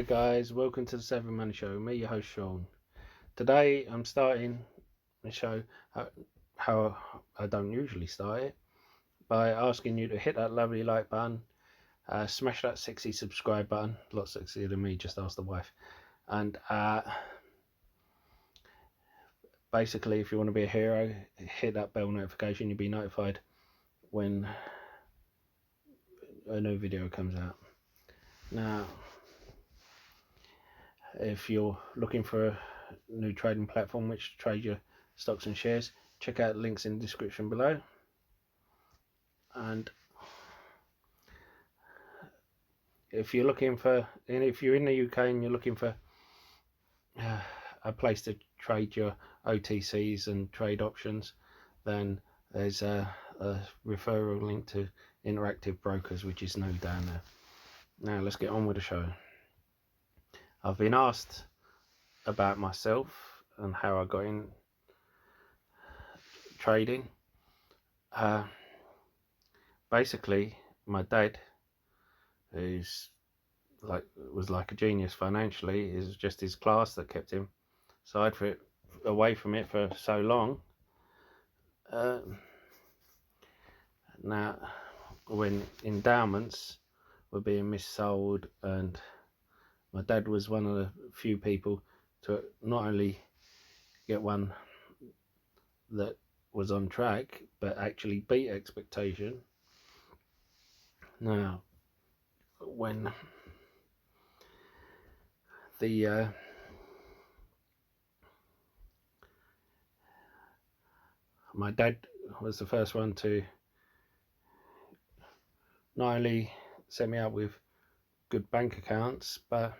guys, welcome to the SavvyMoneyShow. Me, your host Sean. Today I'm starting the show how I don't usually start it, by asking you to hit that lovely like button, smash that sexy subscribe button, a lot sexier than me, just ask the wife, and basically if you want to be a hero, hit that bell notification. You'll be notified when a new video comes out. Now, if you're looking for a new trading platform which to trade your stocks and shares, check out the links in the description below. And if you're looking for, and if you're in the UK and you're looking for a place to trade your OTCs and trade options, then there's a referral link to Interactive Brokers, which is new down there. Now let's get on with the show. I've been asked about myself and how I got in trading. Basically, my dad, who's was like a genius financially, is just his class that kept him away from it for so long. Now, when endowments were being missold, and my dad was one of the few people to not only get one that was on track but actually beat expectation. Now, when my dad was the first one to not only set me up with good bank accounts, but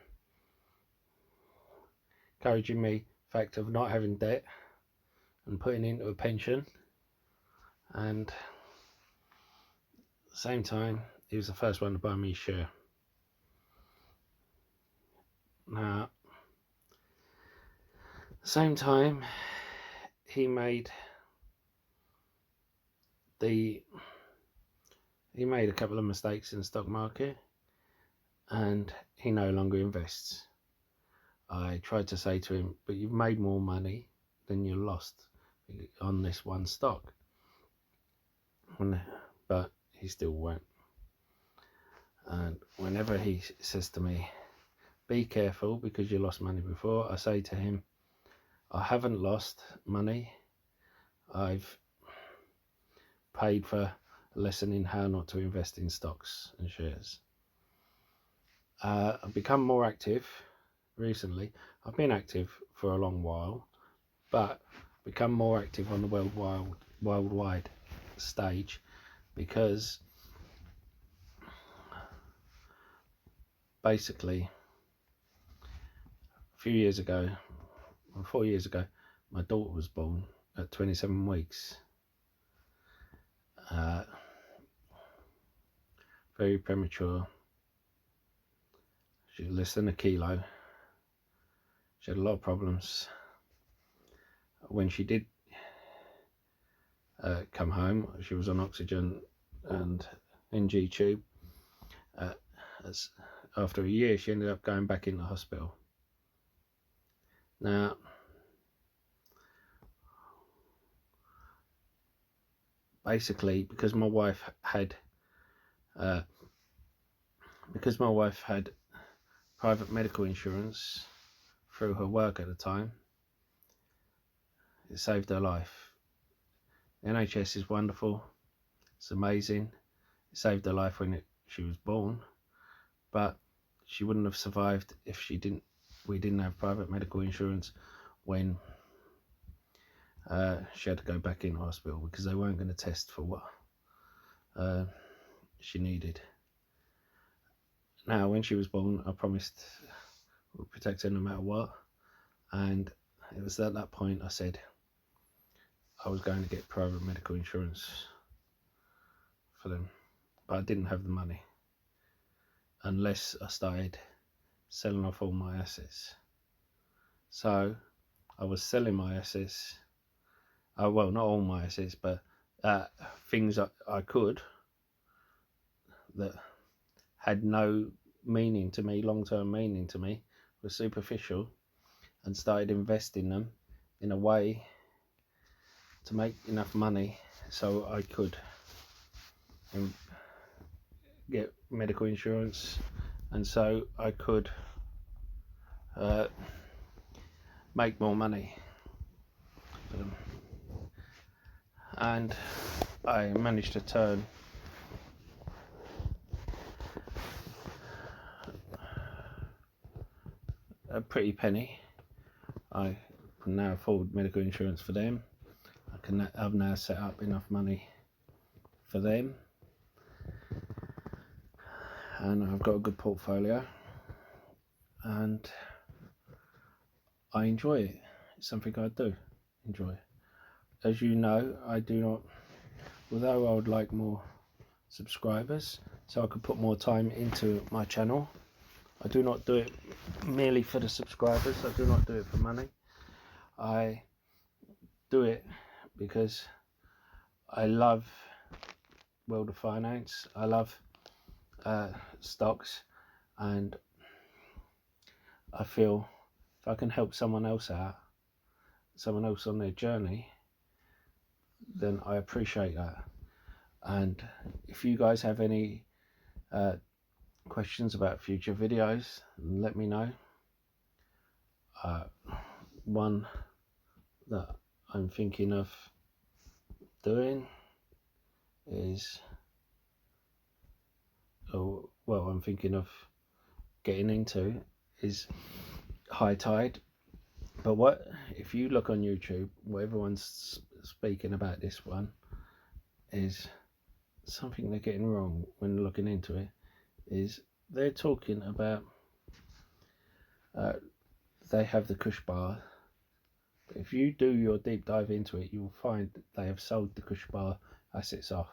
encouraging me the fact of not having debt and putting into a pension. And at the same time, he was the first one to buy me a share. Now, at the same time, he made a couple of mistakes in the stock market, and he no longer invests. I tried to say to him, but you've made more money than you lost on this one stock. But he still won't. And whenever he says to me, be careful because you lost money before, I say to him, I haven't lost money. I've paid for a lesson in how not to invest in stocks and shares. I've become more active recently. I've been active for a long while, but become more active on the worldwide stage, because basically 4 years ago, my daughter was born at 27 weeks. Very premature. She was less than a kilo. She had a lot of problems. When she did come home, she was on oxygen and NG tube. After a year, she ended up going back into hospital. Now, basically, because my wife had private medical insurance through her work at the time, it saved her life. The NHS is wonderful, it's amazing. It saved her life when she was born, but she wouldn't have survived if we didn't have private medical insurance when she had to go back in hospital, because they weren't going to test for what she needed. Now, when she was born, I promised we'd protect her no matter what, and it was at that point I said I was going to get private medical insurance for them, but I didn't have the money unless I started selling off all my assets. So I was selling my assets, well, not all my assets, but things I could that had no meaning to me, long-term meaning to me, was superficial, and started investing them in a way to make enough money so I could get medical insurance, and so I could make more money for them. And I managed to turn a pretty penny. I can now afford medical insurance for them. I've now set up enough money for them, and I've got a good portfolio, and I enjoy it. It's something I do enjoy. As you know, I do not, although I would like more subscribers so I could put more time into my channel, I do not do it merely for the subscribers. I do not do it for money. I do it because I love world of finance. I love stocks, and I feel if I can help someone else out, someone else on their journey, then I appreciate that. And if you guys have any questions about future videos, let me know. One that I'm thinking of doing is, I'm thinking of getting into is high tide. But what if you look on YouTube, what everyone's speaking about this one is something they're getting wrong when looking into it, is they're talking about they have the Kush bar. But if you do your deep dive into it, you'll find that they have sold the Kush bar assets off.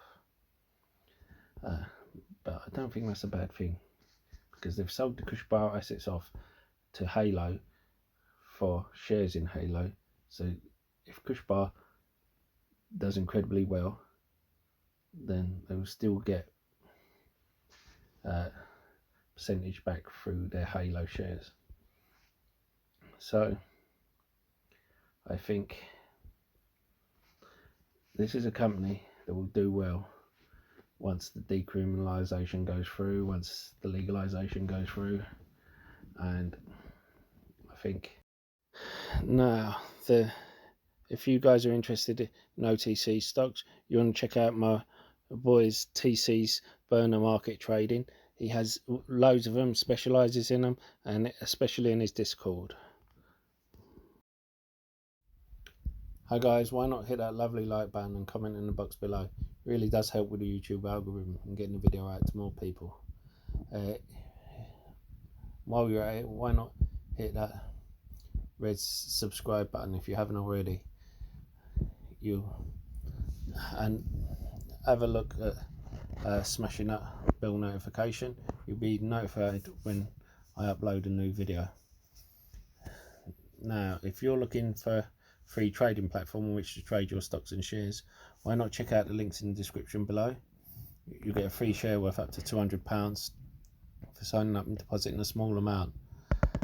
But I don't think that's a bad thing, because they've sold the Kush bar assets off to Halo for shares in Halo. So if Kush bar does incredibly well, then they will still get percentage back through their Halo shares. So I think this is a company that will do well once the decriminalisation goes through, once the legalisation goes through. And I think now, if you guys are interested in OTC stocks, you want to check out my boy's TC's burner market trading. He has loads of them, specialises in them, and especially in his Discord. Hi guys, why not hit that lovely like button and comment in the box below? It really does help with the YouTube algorithm and getting the video out to more people. While you're at it, why not hit that red subscribe button if you haven't already. And have a look at smashing that bell notification. You'll be notified when I upload a new video. Now, if you're looking for a free trading platform on which to trade your stocks and shares, why not check out the links in the description below. You'll get a free share worth up to £200 for signing up and depositing a small amount.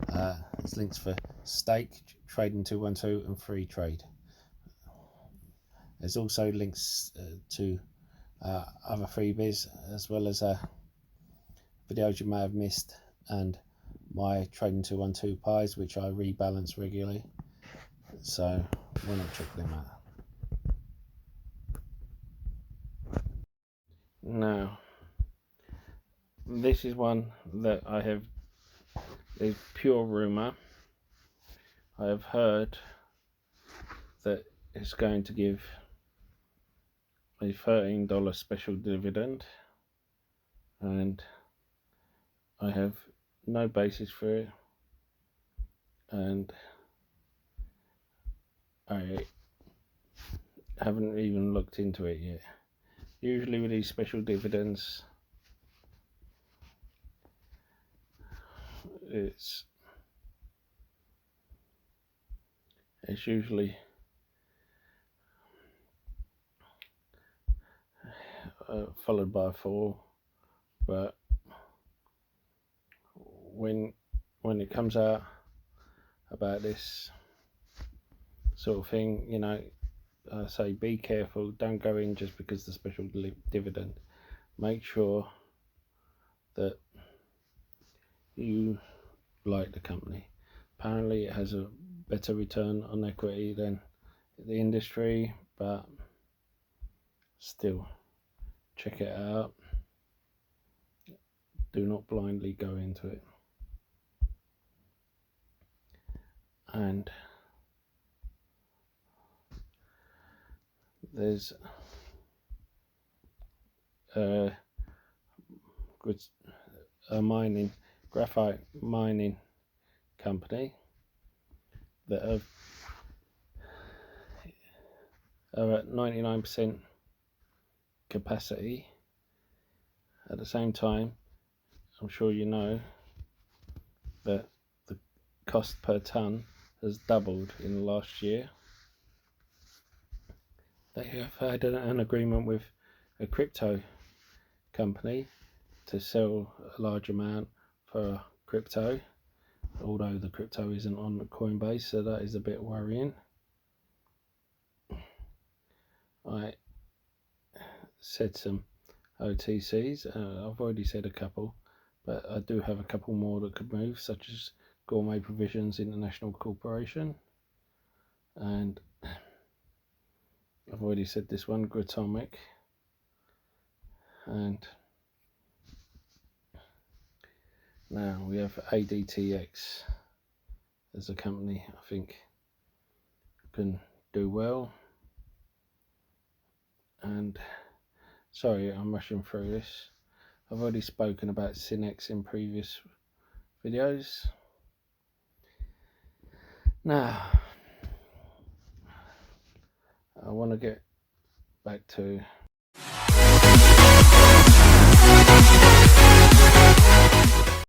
There's links for Stake, Trading 212 and Freetrade. There's also links to other freebies, as well as videos you may have missed, and my Trading 212 pies, which I rebalance regularly. So why not check them out? Now, this is one that I have, is pure rumour. I have heard that it's going to give a $13 special dividend, and I have no basis for it, and I haven't even looked into it yet. Usually with these special dividends, it's usually followed by a fall, but when it comes out about this sort of thing, you know, I say be careful. Don't go in just because the special dividend. Make sure that you like the company. Apparently it has a better return on equity than the industry, but still, check it out. Do not blindly go into it. And there's a graphite mining company that are at 99% capacity. At the same time, I'm sure you know that the cost per ton has doubled in the last year. They have had an agreement with a crypto company to sell a large amount for crypto, although the crypto isn't on Coinbase, so that is a bit worrying. I said some OTCs, I've already said a couple, but I do have a couple more that could move, such as Gourmet Provisions International Corporation, and I've already said this one, Genomics, and now we have ADTX as a company I think can do well. And sorry, I'm rushing through this. I've already spoken about ccxx in previous videos. Now I want to get back to